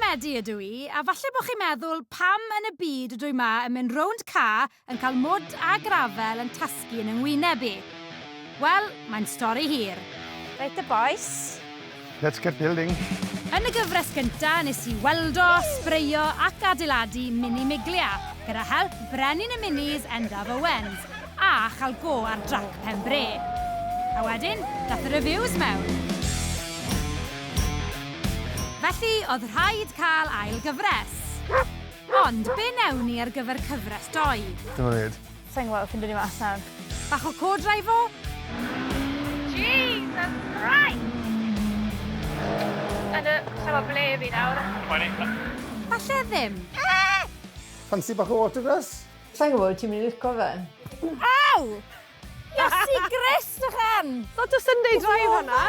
Medi ydw i, a falle bod chi'n meddwl pam yn y byd ydw i ma yn mynd rownd ca yn cael mwd a grafel yn tasgu yn yngwyneb i. Wel, mae'n stori hir. Right the boys. Let's get building. Yn y gyfres gyntaf nes i weldo, sbreio ac adeiladu mini miglia gyda help brenin y minis Endaf Owens a chael go ar drac Pembrey. A wedyn, dath y reviews mewn. Felly, oedd rhaid cael ail gyfres. Ond, be newn ni ar gyfer cyfres 2? Dyma fyd. Sa'n gweld ffindwn ni mas nawr. Bach o co-drive o? Jesus Christ! Lle mae ble fi nawr? Falle ddim. Fancy bach o Autograss? Sa'n gwybod ti'n mynd i licio fe? Aw! Iesu Grist ychan! Ddod o Sunday drive hwnna?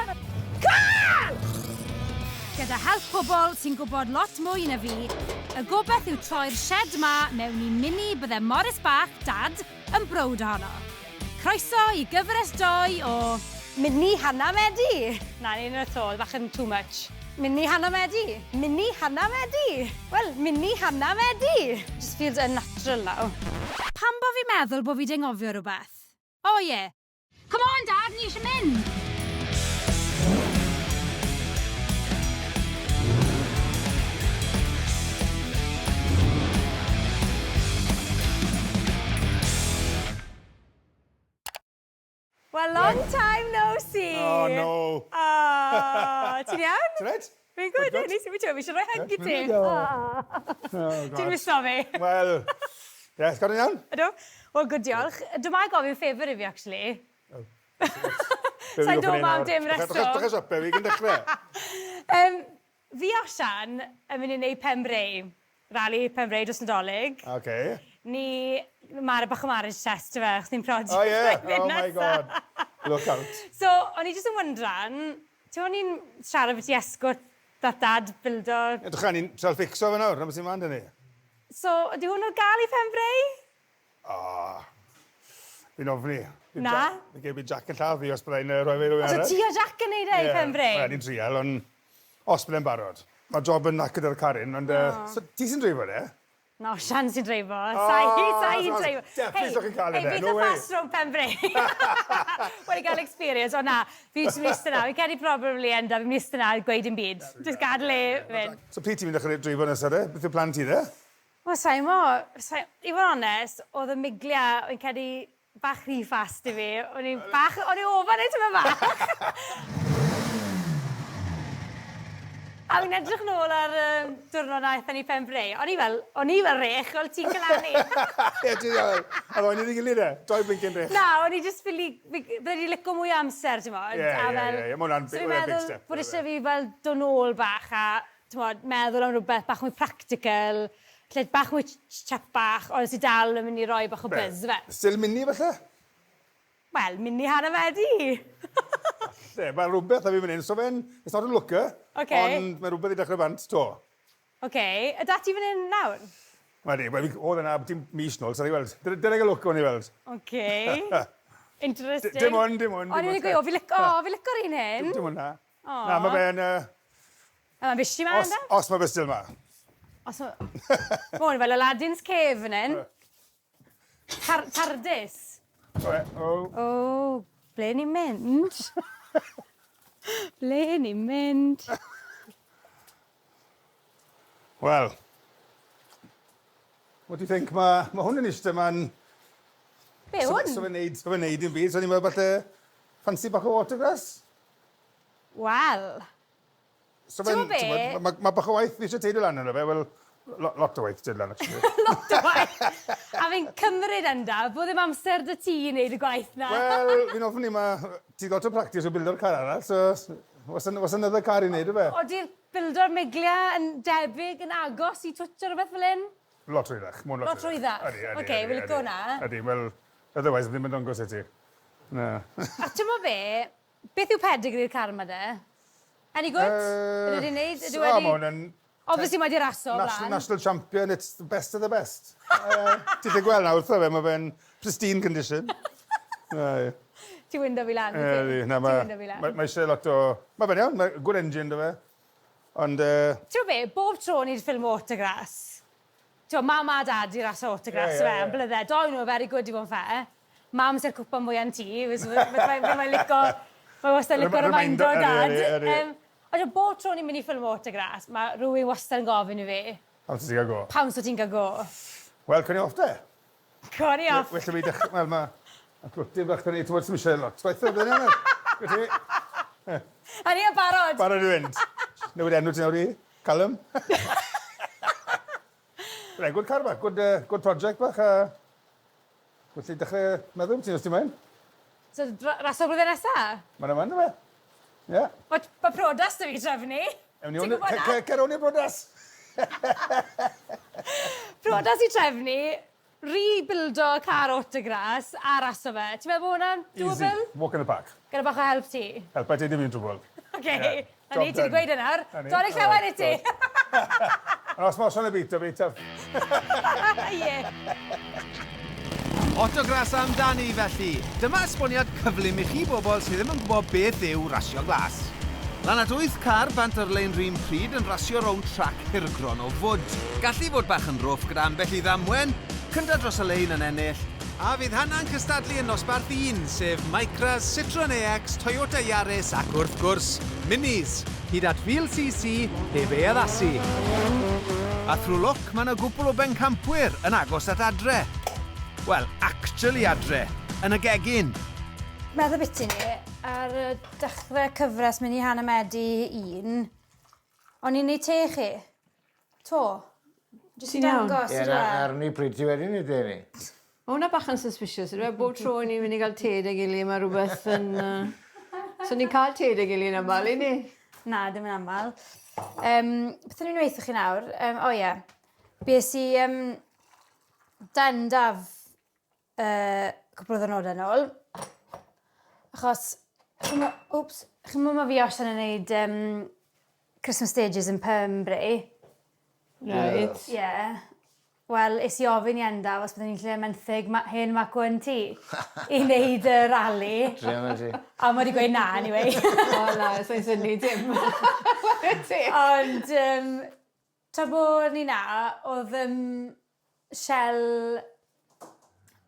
Gyda help pobl sy'n gwybod lot mwy na fi, y gobeith yw troi'r shed ma mewn i mini bydde Morris bach, dad, yn browd ohono. Croeso i gyfres 2 o... Mini Hana Medi! Na, ni'n y to, bach yn too much. Mini Hana Medi! Mini Hana Medi! Wel, Mini Hana Medi! Just feels unnatural now. Pam bo fi meddwl bo fi di'n ngofio rhywbeth? O ie. Come on, Dad, ni eisiau mynd! Well, long time no see. Oh, no. Ti'n iawn? Ti'n rhaid? Fi'n gwybod, nes i fi eisiau rhoi hug i ti. Ti'n wisgo fi? Wel, yes, gad yn iawn? Ydw? Wel, good diolch. Dyma gofyn ffefr i fi, actually. Sa'n dod ma am dim resto. Dach siope fi gyn dechrau. Fi Osian yn mynd i wneud Pembrey. Rali'r Pembrey dros Nadolig. Okay. Ni... Mae'r bach o marriage test, fe, chos ni'n prodi. Oh, yeah. Oh, my God. Look out. So, o'n i jyst yn wyndran, ti'n o'n i'n siarad beth i esgwt dat dad bildo... Edrych ni'n self-fixo fe nawr, na beth sy'n man dyn ni. So, ydy hwn o'r gael i Pembrey? Fi'n ofni. Na? Fi gei fi Jack yn lladd fi os byddai'n rhoi fe rhywun So, ti a Jack yn neud e i Pembrey? Wel, ni'n trial, ond os byddai'n barod. Mae job yn nac gyda'r carin, ond... So, ti sy'n dreifo, de? No, Sian sy'n dreifo. Sai dreifo. Definitely chi'n cael yna, no way. Hei, bydd y fast rhwng Pembrey. Wedi cael experience, o na, fi jyst yn mynd ystod na. Fi'n credu probably enda, fi'n mynd ystod na gweud yn byd. Just gad le fynd. So, pryd ti'n mynd dechrau dreifo nesaf, de? Beth yw'r plan ti, de? O, sai mo. I fod onest, oedd y miglia, fi'n credu bach rhy fast i fi. O'n i ofan ei tyma bach. A fi'n edrych nôl ar diwrnod aeth ni Pembrey. O'n i fel rech, oedd ti'n cylanu. Ie, ti'n iawn. A o'n i wedi gilydd e? Doi blincyn rech. Na, o'n i jyst bydde i licio mwy amser, ti'n modd. Ie, mae hwnna'n big step. Bod eisiau fi fel dod nôl bach a, ti'n modd, meddwl am rhywbeth bach mwy practical, lle bach mwy chap bach, ond sy'n dal yn mynd i roi bach o buzz, fe. Still mini, falle? Wel, Mini Hana Medi. Mae rhywbeth a fi'n mynd un, so fe'n... It's not a looker, ond mae rhywbeth i dechrau bant to. Oce, y dati fan hyn nawr? Mae di, oedd yna beth mis nôl, sa'n i weld. Dyna look o'n i weld. Oce. Interesting. Dim on. O'n i'n gweud, fi licio'r un hyn. Dim on na. Na, mae fe'n... Mae'n fysi ma, yna? Os mae fe still ma. Mae'n fel Aladdin's Cave fan hyn. Tardis. O, ble ni'n mynd? Ble ni'n mynd? Wel, what do you think? Mae hwn yn eistedd ma'n... Be hwn? So fe'n neud i'n byd, so ni'n meddwl falle fancy bach o Autograss? Wel. Ti'n be? Mae bach o waith fi eisiau teud o lan yna fe, wel, lot o waith teud lan, actually. Lot o waith. A fi'n cymryd enda, bod ddim amser dy ti i wneud y gwaith na. Wel, fi'n ofni, ti'n got o practice o bildo'r car arall, so was another car i wneud o fe. Oeddi'r bildo'r miglia yn debyg yn agos i twtio rhywbeth fel hyn? Lot rwyddach, mwyn lot rwyddach. Oce, fi licio hwnna. Ydy, wel, otherwise, ddim yn dongos i ti. Na. A ti'n mo fe, beth yw pedigri'r car yma de? Any good? Ydw i'n neud? Ydw wedi... Obviously, mae di raso o blaen. National champion, it's the best of the best. Ti'n lle gweld nawr, fe, mae fe'n pristine condition. Ti'n wyndo fi lan. Mae eisiau lot o... Mae fe'n iawn, mae good engine, dy fe. Ond... Ti'n be, bob tro ni'r ffilm Autograss. Ti'n mam a dad i'r rasio Autograss, yn blydde. Doi nhw very good i fod yn fair. Mam sy'r cwpan mwy am ti. Mae'n lico... Mae wastad lico'r reminder o dad. Ond bob tro ni'n mynd i ffilm Autograss, mae rhywun wastad yn gofyn i fi. Pam ti'n gael go? Pam so ti'n gael go? Wel, cwn i off de. Cwn i off. Felly mi dechrau... Wel, mae clwtyn bach da ni, ti'n bod sy'n mysio lot. Gwaithio, blwyddyn yna. Gwythi? A ni yn barod. Barod i fynd. Newid enw ti'n awr i? Callum? Good car bach, good project bach. Felly dechrau meddwl, ti'n os ti'n mynd? So, rasio blwyddyn nesaf? Mae'n yma, fe? Ie. Mae priodas da fi trefnu. Cer o'n i brodas. Priodas i trefnu, rebuildo car Autograss a rasio fe. Ti'n meddwl bod hwnna'n doable? Easy, walk in the park. Gyda bach o help ti? Help, ti ddim yn drwbl. Oce, na ni, ti wedi gweud yna'r. Dorri llawer i ti. Os mos o'n y bit, o bit. Ie. Autograss amdani felly. Dyma esboniad cyflym i chi bobl sydd ddim yn gwybod beth yw rasio glas. Lan at 8 car bant ar lein rhywun pryd yn rasio rown trac hirgron o fwd. Gallu fod bach yn rwff gyda ambell i ddamwen, cynta dros y lein yn ennill. A fydd hana'n cystadlu yn nosbarth 1, sef Micras, Citroen AX, Toyota Yaris ac wrth gwrs, Minis, hyd at 1000cc heb ei addasu. A thrw look, mae yna gwbl o bencampwyr yn agos at adre. Wel, actually adre, yn y gegin. Meddwl beth ni, ar dechrau cyfres Mini Hana Medi 1, o'n i'n neud te chi? To? Jyst i dangos, Ie, ar ni pryd ti wedi ni te ni. Mae hwnna bach yn suspicious, ydw? Bob tro ni'n mynd i gael te dy gili, mae rhywbeth yn... So ni'n cael te dy gili yn aml, i ni? Na, dim yn aml. Beth ni'n weithio chi nawr? O ie, beth i Endaf cwbl o ddynodau yn ôl. Achos, chi'n mwyn fi Osian yn gwneud Christmas Stages yn Pembrey. Right. Ie. Wel, is i ofyn i Endaf os byddwn ni'n lle menthyg hen macw yn ti i wneud y rali. Drema ti. A mae wedi gweud na, anyway. O na, sa'n syni dim. Ond, tra bod ni na, oedd Shell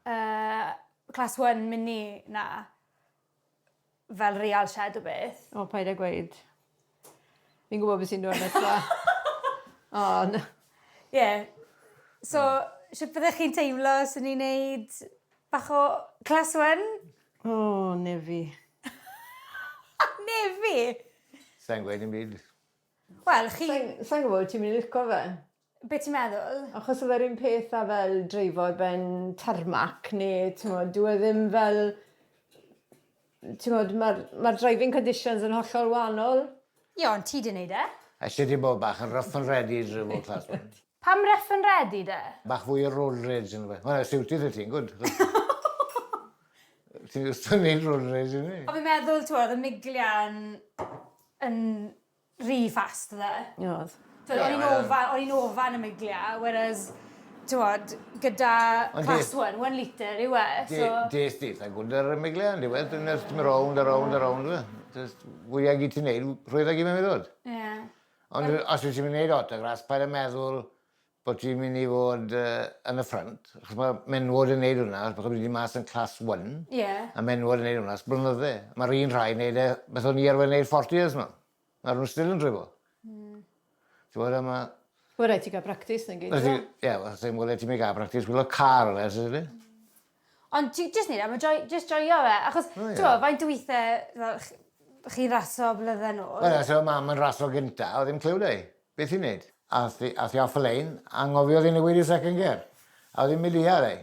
Class 1 mini na fel real shed o beth. O, paid a gweud. Fi'n gwybod beth sy'n dod nesaf. O, na. Ie. So, sut byddech chi'n teimlo os ni'n neud bach o Class 1? O, nefi. Nefi? Sa'n gweud yn byd. Wel, chi... Sa'n gwybod, ti'n mynd i licio fe? Be ti'n meddwl? Achos oedd yr un peth a fel dreifo ben tarmac, neu, ti'n modd, dwi ddim fel... Ti'n modd, mae'r driving conditions yn hollol wahanol. Ie, ond ti di wneud e? Alli ti bod bach yn rough and ready drwy bod Class 1. Pam ref yn redi de? Bach fwy o road rage yn fe. Wel, siwtydd y ti'n, gwyd. Ti'n ystod wneud road rage yn ni. O fi'n meddwl, ti'n oedd, y miglian yn rhy fast, dde? Iodd. O'n i'n ofan y miglia, whereas, ti'n oedd, gyda Class 1, 1 litre yw e. Des di, sa'n gwyd ar y migliau, diwedd, yn ystod round, fwyag i ti'n neud, rhywedd ag i mewn i ddod. Ie. Ond os wyt ti'n mynd i neud Autograss, paid a meddwl bod ti'n mynd i fod yn y ffrant. Achos mae menwod yn neud hwnna, os bod wedi mas yn Class 1. Ie. A menwod yn neud hwnna, ys blynydde. Mae'r un rhai neud e, beth o'n i arfer neud 40 years nhw. Mae nhw'n still yn drifo. Ti'n bod yma... Wel, rhaid ti gael practis yn gyd. Ie, wel, sy'n gweld ti'n mynd i gael practis, gwylio car o les ydy. Ond ti jyst neud e, mae jyst joio fe. Achos, ti'n bod, faint o weithiau chi'n raso blydden ôl? Wel, so mam yn raso gynta, oedd ddim clywed ei. Beth i'n neud? A thi off y lein, a ngofio ddyn newid i second gear. A oedd hi'n mynd i ar ei.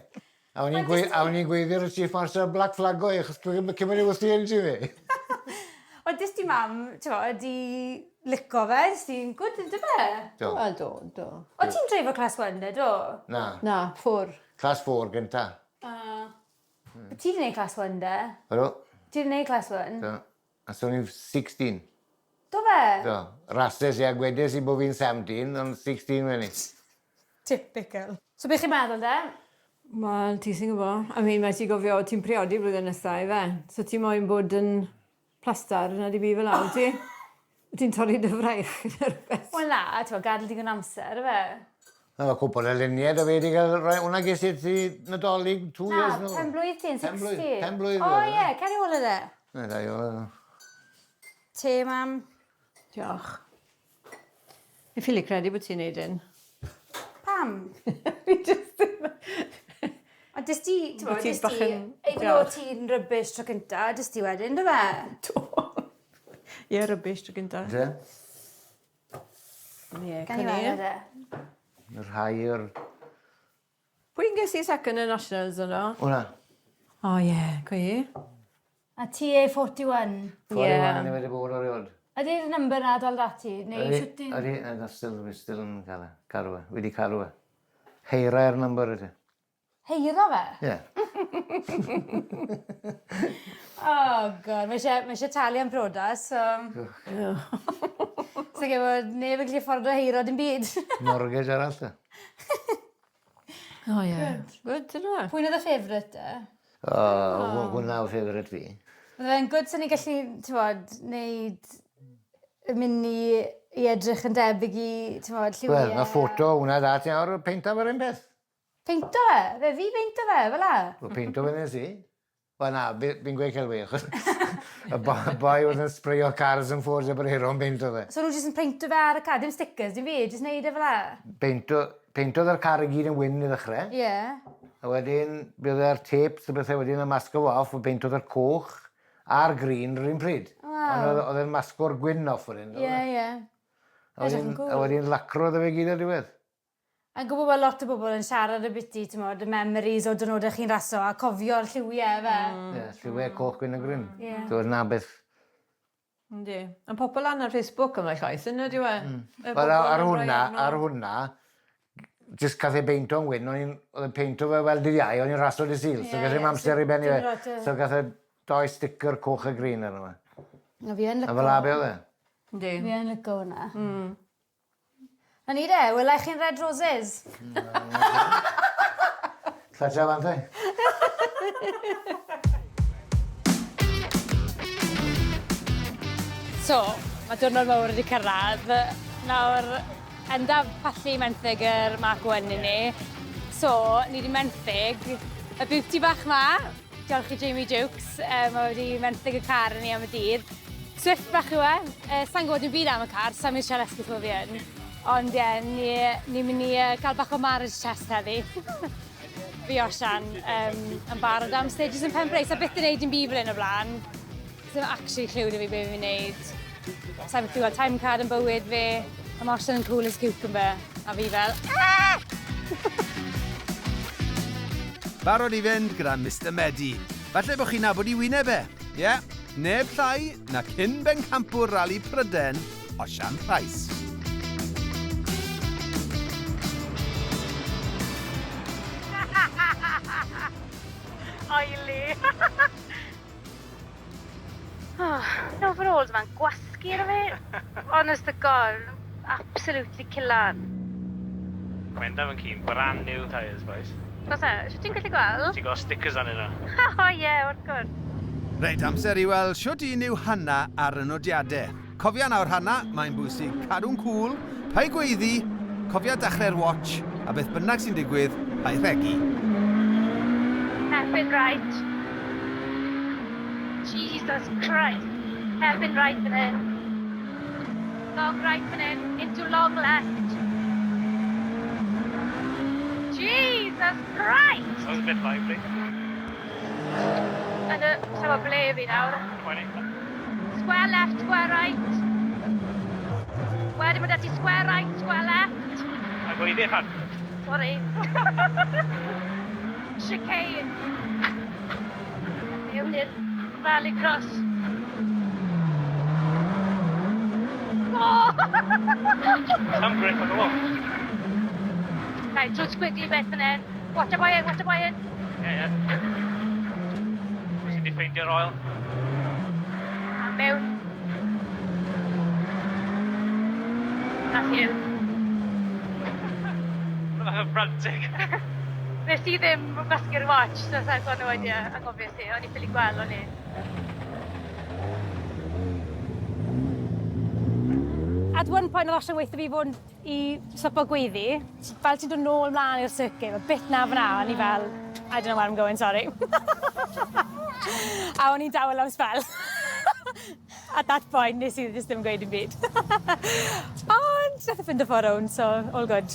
A o'n i'n gweithio'r chief master Black Flag o'i, achos cymryd i wrthi yn ti fi. Ond dys ti mam, ti'n bod, di lico fe, dys ti'n gwyd yn dy fe? Do. Wel, do. O ti'n dreifo Class 1, de, do? Na, ffwr. Class 4 gynta. Ti di wneud Class 1, de? Ydw. Ti di wneud Class 1? Do. A so ni'n 16. Do fe? Do. Rastes i a gwedes i bod fi'n 17, ond 16 wedi. Typical. So beth chi'n meddwl, de? Wel, ti sy'n gwybod. I mean, mae ti gofio ti'n priodi blwyddyn nesaf i fe. So ti moyn bod yn plastar yna di fi fel awr ti. Ti'n torri dy fraich yn rhywbeth. Wel na, ti'n gadael digon amser, fe? Na, cwpl o luniau, da fe wedi cael rhoi... Hwna ges i ti nadolig 2 years Na, nôl. penblwydd ti'n, 60. Penblwydd. O ie, cer i ôl yna. Na, da i ôl. Te, mam. Diolch. Fi ffili credu bod ti'n neud un. Pam? Fi jyst ddim... A dys ti, ti'n Bod bod, ti'n dys bach ti, yn even diolch. o ti'n rybys tro cynta, dys ti wedyn, dy fe? Do. Ie, rybys tro gynta. Te? Ie, Gan i weld e. Rhai'r... Pwy'n ges i second yn Nationals yno? Hwna. O ie, gwy i. A TA41. 41 ni wedi bod o'r iod. Ydy'r number na dal dati? Neu shwtyn? Ydy, ydy, still yn cael e. Carw e, wedi carw e. Heira'r number ydy. Heiro fe? Ie. Oh god, mae eisiau talu am priodas, so... So gen bod neb yn gallu ffordd o heiro dim byd. Mortgage arall te. O ie. Good, dyn nhw. Pwy'n oedd y ffefryt e? O, hwnna o ffefryd fi. Bydde fe'n good sy'n ni gallu, ti'n bod, neud y mini i edrych yn debyg i, ti'n bod, lliwiau. Wel, mae ffoto hwnna da ti awr o peinta fo'r un beth. Peinto fe? Fe fi peinto fe, fel la? O peinto fe nes i. Wel na, fi'n gweud cael wych. Y boi oedd yn sprayo cars yn ffwrdd efo'r hero yn peinto fe. So nhw jyst yn peinto fe ar y car, dim stickers, dim fi, jyst neud e fel la? Peintodd yr car i gyd yn wyn i ddechrau. Ie. A wedyn, bydd e'r tapes, y bethau wedyn y masgo off, o peintodd yr coch a'r green yr un pryd. Ond oedd e'n masgo'r gwyn off o'r un. Ie. A wedyn lacrodd y fe gyd ar diwedd. A'n gwybod bod lot o bobl yn siarad y biti, ti'n modd, y memories o dynodau chi'n raso a cofio'r lliwiau fe. Ie, lliwiau coch gwyn a gryn. Ie. Dwi'n na beth. Yndi. Yn popol lan ar Facebook yma llais, yna di we? Wel, ar hwnna, jyst cath ei beinto'n wyn, oedd e'n peinto fe fel dydd iau, o'n i'n raso dy sil, so gath e'n amser i benni fe. So gath e doi sticker coch a green ar yma. A fi yn A fel a be oedd e? Yndi. Fi yn lygo hwnna. A ni de, wyla chi'n red roses? Lladja fan te? So, mae diwrnod mawr wedi cyrraedd. Nawr, endaf pallu menthyg yr Mark Owen i ni. So, ni wedi menthyg y beauty bach ma. Diolch i Jamie Jukes. Mae wedi menthyg y car i ni am y dydd. Swift bach yw e. Sa'n gwybod dim byd am y car, sa'n mynd siarad esgus o fi yn. Ond ie, ni'n mynd i gael bach o marriage test heddi. Fi Osian yn barod am stages yn Pembrey. Sa'n byth yn neud yn byd fel un o blaen. Sa'n actually lliwyd i fi beth fi'n neud. Sa'n byth i weld time card yn bywyd fi. Mae Osian yn cool as cucumber. A fi fel... Barod i fynd gyda Mr Medi. Falle bod chi'n nabod i wyneb e. Ie, neb llai na cyn bencampwr rali Pryden, Osian Pryce. Oily. Overall, mae'n gwasgu ar fi. Honest to God, absolutely killan. Mae'n daf yn cyn brand new tyres, boys. Os e, siw ti'n gallu gweld? Ti'n gweld stickers arnyn nhw. O ie, wrth gwrs. Reit, amser i weld siwt un yw Hana ar y nodiadau. Cofia nawr Hana, mae'n bwysig cadw'n cŵl, pa'i gweiddi, cofia dechrau'r watch, a beth bynnag sy'n digwydd, pa'i rhegi. Hairpin right. Jesus Christ. Hairpin right fan hyn. Long right fan hyn. Into long left. Jesus Christ! That was a bit lively. Yn y sawa ble fi nawr. Square left, square right. Wedyn mae dati square right, square left. A gweithio fan. Sorry. Chicane. Mewn i'r rally cross. Oh! Some grip on the wall. Right, drws quickly beth fan hyn. Watch a boy in, watch a boy in. Yeah. Sy'n di ffeindio'r oil. A mewn. That's you. Mae'n frantic. Nes i ddim basgu'r watch, so sa'n gwybod nhw wedi angofio si. O'n i ffili gweld o'n i. at one point oedd Osian weithio fi fod i slipo gweiddi. Fel ti'n dod nôl mlaen i'r circuit, mae bit na fyna, a ni fel, I don't know where I'm going, sorry. A o'n i'n dawel am spel. At that point, nes i just ddim gweud dim byd. Ond, nath o ffind y ffordd rownd, so all good.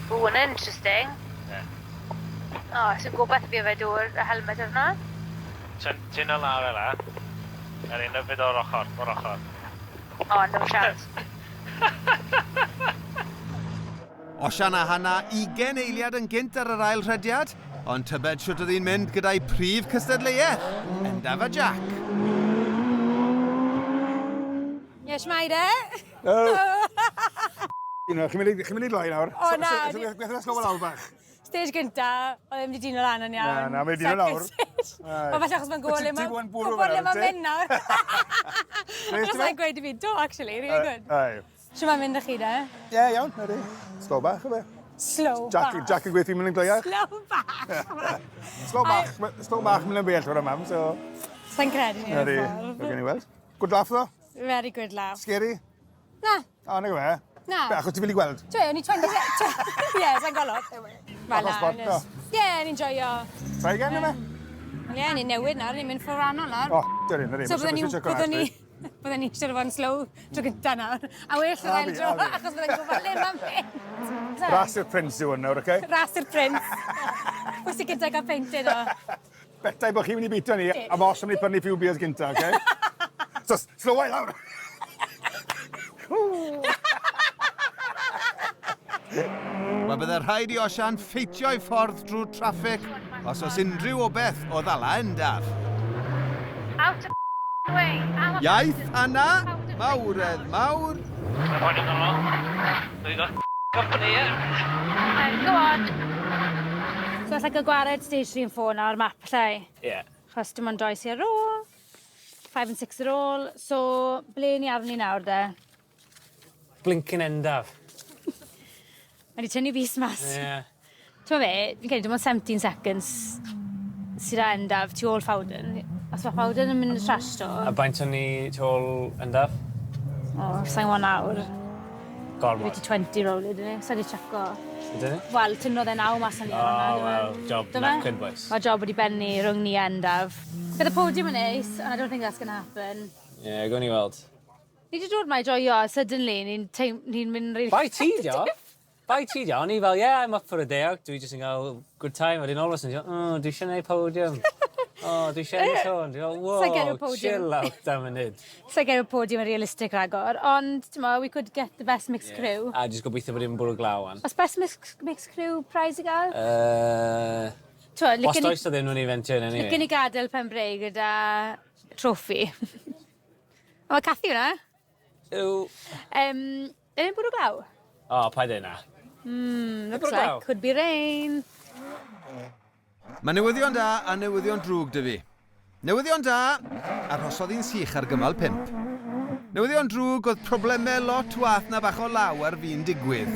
Ooh, hwnna'n interesting. O, sy'n gobeith fi fe dŵr y helmet yna. Ti'n o lawr yna. Yr un o fyd o'r ochr. O, yn ddim siarad. Osian a Hana 20 eiliad yn gynt ar yr ail rhediad, ond tybed siwt oedd hi'n mynd gyda'i prif cystadleuaeth, Endaf a Jack. Ie, shmai de? Chi'n mynd i gloi nawr? O, na. Beth yw'n slow lawr bach? Stage gynta, oedd ddim wedi dyn o lan yn iawn. Na, mae'n dyn o lawr. O, falle achos mae'n gwybod le Ti'n gwybod bwrw mae'n fe nawr, mynd nawr. Achos mae'n gweud i fi, do, actually, really good. Siw mae'n mynd â chi de? Ie, iawn, na di. Slow bach, o fe. Slow bach. Jack yn gweithio mynd yn gloiach. Slow bach. Slow bach mynd yn bell o'r mam, so... Sa'n credu ni. Na di, gen i weld. Good laugh, ddo? Very good laugh. Scary? Na. O, na gwe. Na. Be, achos ti fel i gweld? Ie, o'n i 20... Ie, sa'n golwg. Achos sport, do? Ie, ni'n joio. Try again, yma? Ie, ni'n newid nawr, ni'n mynd ffwrannol nawr. O, dyn ni. So byddwn ni eisiau rhywun slow tro gynta nawr. A well yr ail dro, achos byddwn ni'n gwybod le mae'n mynd. Rasir Prince yw hwn nawr, oce? Rasir Prince. Pwysig gynta gael painted o. Betai bod chi'n mynd i bita ni, a mos yn mynd i prynu few beers gynta, oce? So, slow i lawr. Mae byddai rhaid i Osian ffeitio i ffordd drwy traffic os oes unrhyw o beth o ddala Endaf. Out of way. Iaith, Hana, mawredd mawr. Mae'n hwn yn ôl. Dwi'n got company here. Go on. So it's like a gwared stage 3 and 4 nawr map lle. Ie. Chos dim ond 2 sy'n ar ôl, 5 and 6 ar ôl. So, ble ni arni nawr de? Blinking Endaf. Mae di tynnu bus mas. Ie. Ti'n fe, fi'n credu dim ond 17 seconds sydd â Endaf tu ôl Ffawdyn. Os mae Ffawdyn yn mynd trash to. A baint o'n ni tu ôl Endaf? O, sa'n gwybod nawr. Gormod. Fi 20 roll ydyn ni, sa'n di checo. Ydyn ni? Wel, tynnodd e 9 mas yn ni. O, wel, job knackered, boys. Mae job wedi benni rhwng ni a Endaf. Bydd y podium yn neis, and I don't think that's going to happen. Ie, gwn i weld. Ni wedi dod mae joio, suddenly, ni'n mynd really... Bai ti, dio? Bai ti, dio? O'n i fel, yeah, I'm up for a day out. Dwi jyst yn cael good time. A dyn all of a sudden, dwi eisiau gwneud podium. Dwi eisiau gwneud hwn. Dwi'n fel, whoa, chill out am munud. So I get a podium yn realistic ragor, ond, ti'n mo, we could get the best mixed crew. A jyst gobeithio bod i'n bwrw glaw an. Os best mixed crew prize i gael? Os does o ddim nhw'n eventio yn anyway. Licen i gadael Pembrey gyda troffi. O, mae caffi hwnna? Yn bwrw glaw? O, paid e na. Looks like could be rain. Mae newyddion da a newyddion drwg dy fi. Newyddion da, arhosodd hi'n sych ar gymal 5. Newyddion drwg oedd problemau lot wath na bach o law ar fi'n digwydd.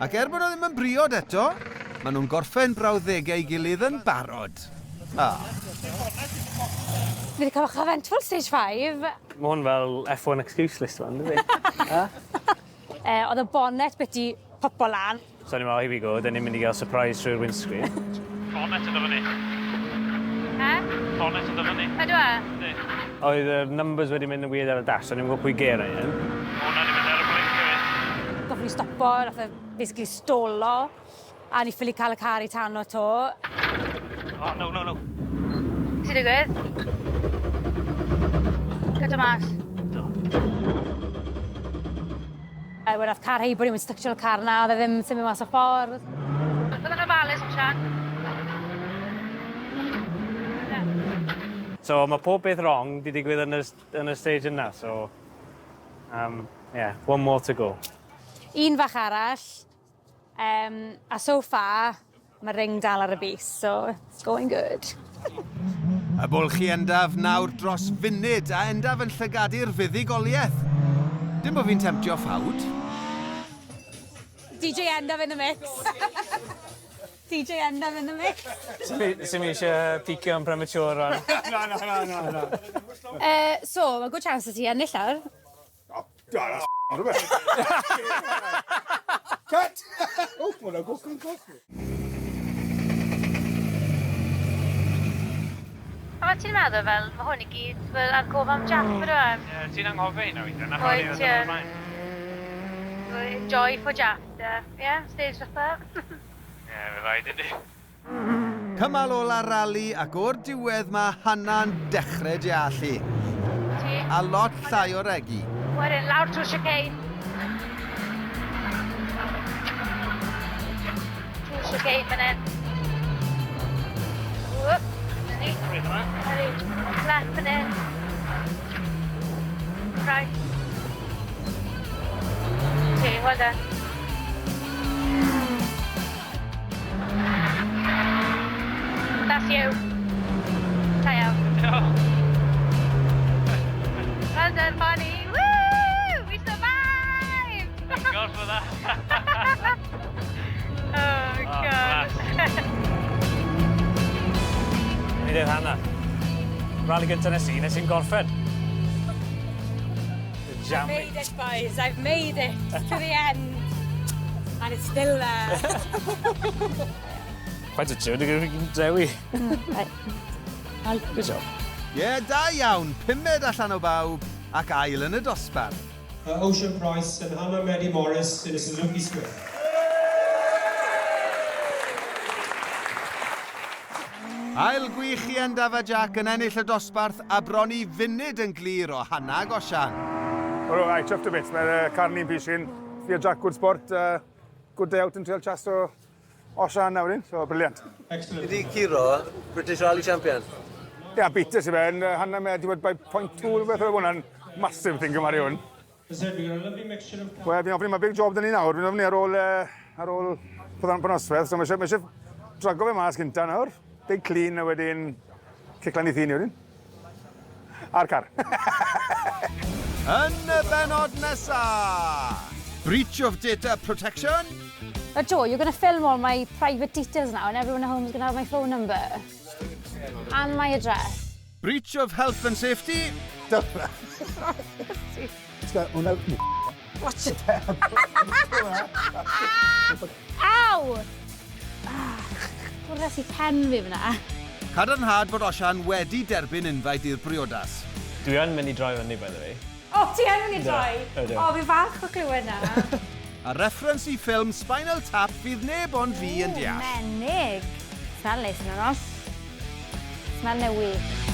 Ac bod o ddim yn briod eto, maen nhw'n gorffen brawddegau i gilydd yn barod. Ni wedi cael o'ch eventful stage 5. Mae hwn fel F1 excuse list fan, dydi? Oedd y bonnet beti popo lan. So ni'n meddwl, here we go, dyn ni'n mynd i gael surprise trwy'r windscreen. Bonnet yn dyfynu. Bonnet yn dyfynu. Ydw e? Oedd y numbers wedi mynd yn weird ar y dash, so ni'n gwybod pwy ger ei un. Hwna ni'n mynd ar y blink hefyd. Goffwn ni stopo, nath e basically stolo. A ni ffili cael y car i tan o to. Oh, no. Ti'n digwydd? Gyda mas. Nath car heibio ni'n mynd styctio'r car na, oedd e ddim symud mas o ffordd. Byddai'n ofalus yn sian. So mae pob beth wrong di digwydd yn y stage yna, so... one more to go. Un fach arall. A so far, mae ring dal ar y bus, so it's going good. Y bwlch i Endaf nawr dros funud a Endaf yn llygadu'r fuddugoliaeth. Dim bod fi'n temtio ffawd. DJ Endaf in the mix. DJ Endaf in the mix. Sym i eisiau picio yn premature rhan. No. So, mae good chance i ti ennill ar. O, that's rhywbeth. Cut! O, hwnna gwsg. A ti'n meddwl fel, mae hwn i gyd fel ar gof am Jaffa rwan? Ie, ti'n anghofio un o weithio, na Wyt, chwarae ie. o'r mae'n. Joy for Jaffa, ie? Stage Jaffa. Ie, fe rhaid ydy. Cymal ola'r rali ac o'r diwedd mae Hana'n dechrau deallu. Ti? A lot llai o regi. Wedyn, lawr trwy chicane. Trwy chicane fan hyn. Whoop. Ni. Left fan hyn. Right. Okay, well done. That's you. Tie out. Well done, Bonnie. Woo! We survived! Thank God for that. Oh, God. Ni dweud Hana. Rali gyntaf nes i'n gorffen. I've made it, boys. I've made it to the end. And it's still there. Faint o tiwn, ni'n drewi. Good job. Ie, da iawn, 5 allan o bawb ac ail yn y dosbarth. Osian Pryce and Hana Medi Morris in a Suzuki Swift. Ail gwych i Endaf a Jack yn ennill y dosbarth a bron i funud yn glir o Hana ac Osian. Wel, ai, chuffed a bit. Mae'r car ni'n pishin. Fi a Jack, good sport. Good day out yn treul chas o Osian nawr un, so briliant. Excellent. Ydi Ciro, British Rally Champion? Ie, beater sy'n fe'n. Hana Medi wedi by 0.2 beth oedd hwnna'n massive thing yma i hwn. As I said, we've got a lovely mixture of... Wel, fi'n ofyn, mae big job dyn ni nawr. Fi'n ofyn ar ôl Pennod, so mae eisiau drago fe mas gynta nawr. Big clean a wedyn ciclan i ddyn wedyn. A'r car. Yn y benod nesa! Breach of data protection? Now, Joe, you're going to film all my private details now, and everyone at home is going to have my phone number. And my address. Breach of health and safety? Watch it. Ow! Gwrdd i pen fi fyna. Cadarnhad bod Osian wedi derbyn unfaid i'r priodas. Dwi yn mynd i droi fyny, by the way. O, ti yn mynd i droi? Ydw. O, fi falch o clywed na. A reference i ffilm Spinal Tap fydd neb ond fi yn deall. Menig. Smell neis yna, no? Smell newydd.